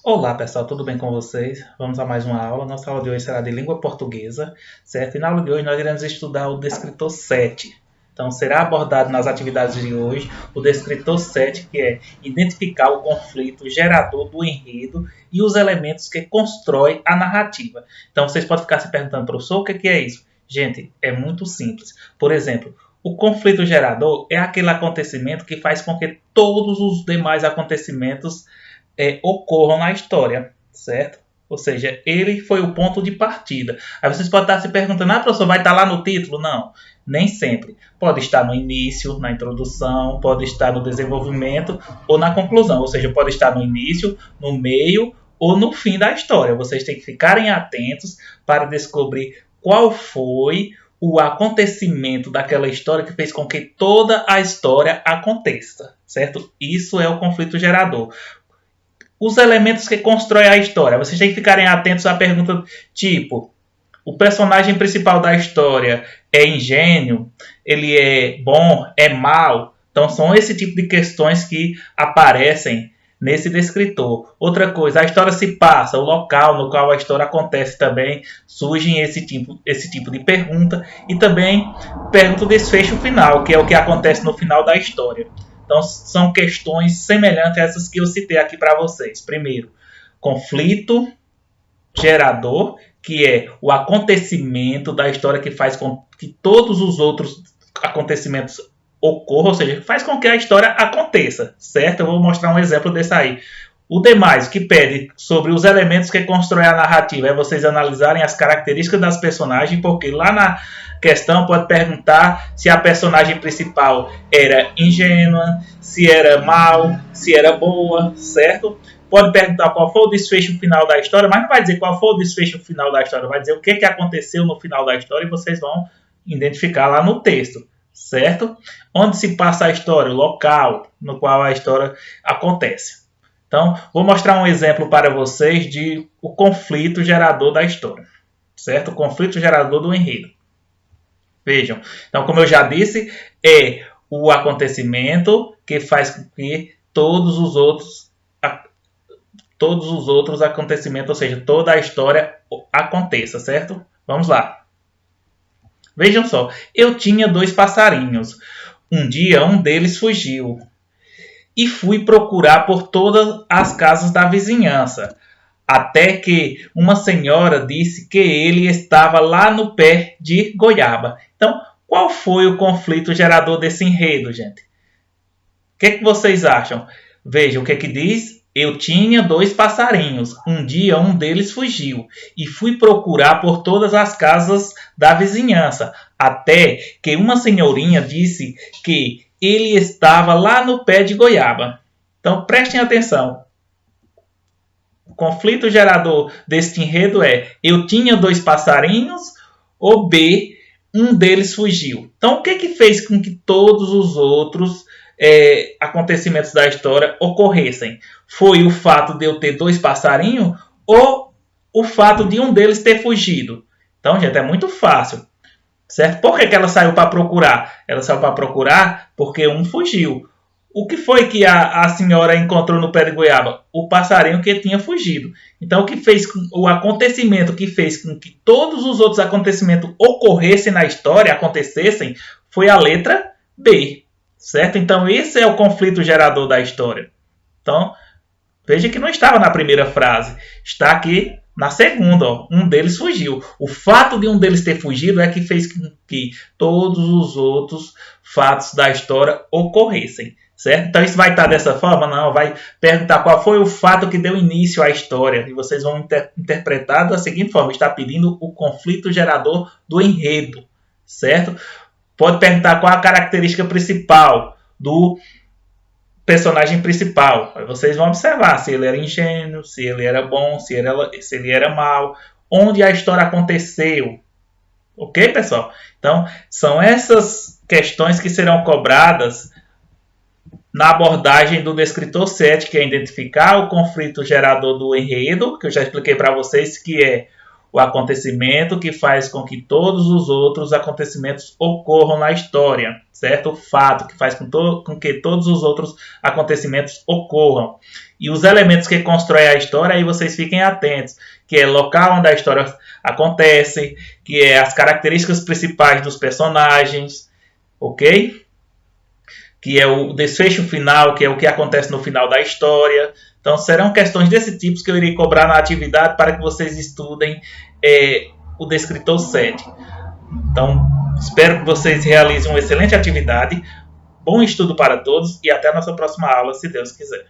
Olá pessoal, tudo bem com vocês? Vamos a mais uma aula. Nossa aula de hoje será de língua portuguesa, certo? E na aula de hoje nós iremos estudar o descritor 7. Então será abordado nas atividades de hoje o descritor 7, que é identificar o conflito gerador do enredo e os elementos que constroem a narrativa. Então vocês podem ficar se perguntando, professor, o que é isso? Gente, é muito simples. Por exemplo, o conflito gerador é aquele acontecimento que faz com que todos os demais acontecimentos ocorram na história, certo? Ou seja, ele foi o ponto de partida. Aí vocês podem estar se perguntando, professor, vai estar lá no título? Não, nem sempre. Pode estar no início, na introdução, pode estar no desenvolvimento ou na conclusão. Ou seja, pode estar no início, no meio ou no fim da história. Vocês têm que ficarem atentos para descobrir qual foi o acontecimento daquela história que fez com que toda a história aconteça, certo? Isso é o conflito gerador. Os elementos que constroem a história. Vocês têm que ficarem atentos à pergunta tipo, o personagem principal da história é ingênuo? Ele é bom? É mau? Então são esse tipo de questões que aparecem nesse descritor. Outra coisa, a história se passa, o local no qual a história acontece também, surgem esse tipo de pergunta. E também pergunta o desfecho final, que é o que acontece no final da história. Então, são questões semelhantes a essas que eu citei aqui para vocês. Primeiro, conflito gerador, que é o acontecimento da história que faz com que todos os outros acontecimentos ocorram, ou seja, faz com que a história aconteça, certo? Eu vou mostrar um exemplo desse aí. O demais, que pede sobre os elementos que constroem a narrativa, é vocês analisarem as características das personagens, porque lá na questão pode perguntar se a personagem principal era ingênua, se era mal, se era boa, certo? Pode perguntar qual foi o desfecho final da história, mas não vai dizer qual foi o desfecho final da história, vai dizer o que aconteceu no final da história e vocês vão identificar lá no texto, certo? Onde se passa a história, o local no qual a história acontece. Então, vou mostrar um exemplo para vocês de o conflito gerador da história, certo? O conflito gerador do enredo. Vejam, então, como eu já disse, é o acontecimento que faz com que todos os outros acontecimentos, ou seja, toda a história aconteça, certo? Vamos lá. Vejam só, eu tinha 2 passarinhos. Um dia, um deles fugiu e fui procurar por todas as casas da vizinhança, até que uma senhora disse que ele estava lá no pé de goiaba. Então, qual foi o conflito gerador desse enredo, gente? O que vocês acham? Vejam o que diz. Eu tinha 2 passarinhos. Um dia um deles fugiu e fui procurar por todas as casas da vizinhança, até que uma senhorinha disse que ele estava lá no pé de goiaba. Então prestem atenção. O conflito gerador deste enredo é: eu tinha 2 passarinhos, ou B, um deles fugiu. Então o que fez com que todos os outros acontecimentos da história ocorressem? Foi o fato de eu ter 2 passarinhos ou o fato de um deles ter fugido? Então, gente, é muito fácil, certo? Por que ela saiu para procurar? Ela saiu para procurar porque um fugiu. O que foi que a senhora encontrou no pé de goiaba? O passarinho que tinha fugido. Então, o acontecimento que fez com que todos os outros acontecimentos ocorressem na história, acontecessem, foi a letra B, certo? Então, esse é o conflito gerador da história. Então, veja que não estava na primeira frase, está aqui na segunda. Ó. Um deles fugiu. O fato de um deles ter fugido é que fez com que todos os outros fatos da história ocorressem, certo? Então isso vai estar dessa forma? Não, vai perguntar qual foi o fato que deu início à história e vocês vão interpretar da seguinte forma: está pedindo o conflito gerador do enredo, certo? Pode perguntar qual a característica principal do personagem principal. Aí vocês vão observar se ele era ingênuo, se ele era bom, se ele era mau, onde a história aconteceu. Ok, pessoal? Então, são essas questões que serão cobradas na abordagem do descritor 7, que é identificar o conflito gerador do enredo, que eu já expliquei para vocês, que é o acontecimento que faz com que todos os outros acontecimentos ocorram na história, certo? O fato que faz com que todos os outros acontecimentos ocorram. E os elementos que constroem a história, aí vocês fiquem atentos, que é o local onde a história acontece, que é as características principais dos personagens, ok? Que é o desfecho final, que é o que acontece no final da história. Então, serão questões desse tipo que eu irei cobrar na atividade para que vocês estudem o Descritor 7. Então, espero que vocês realizem uma excelente atividade. Bom estudo para todos e até a nossa próxima aula, se Deus quiser.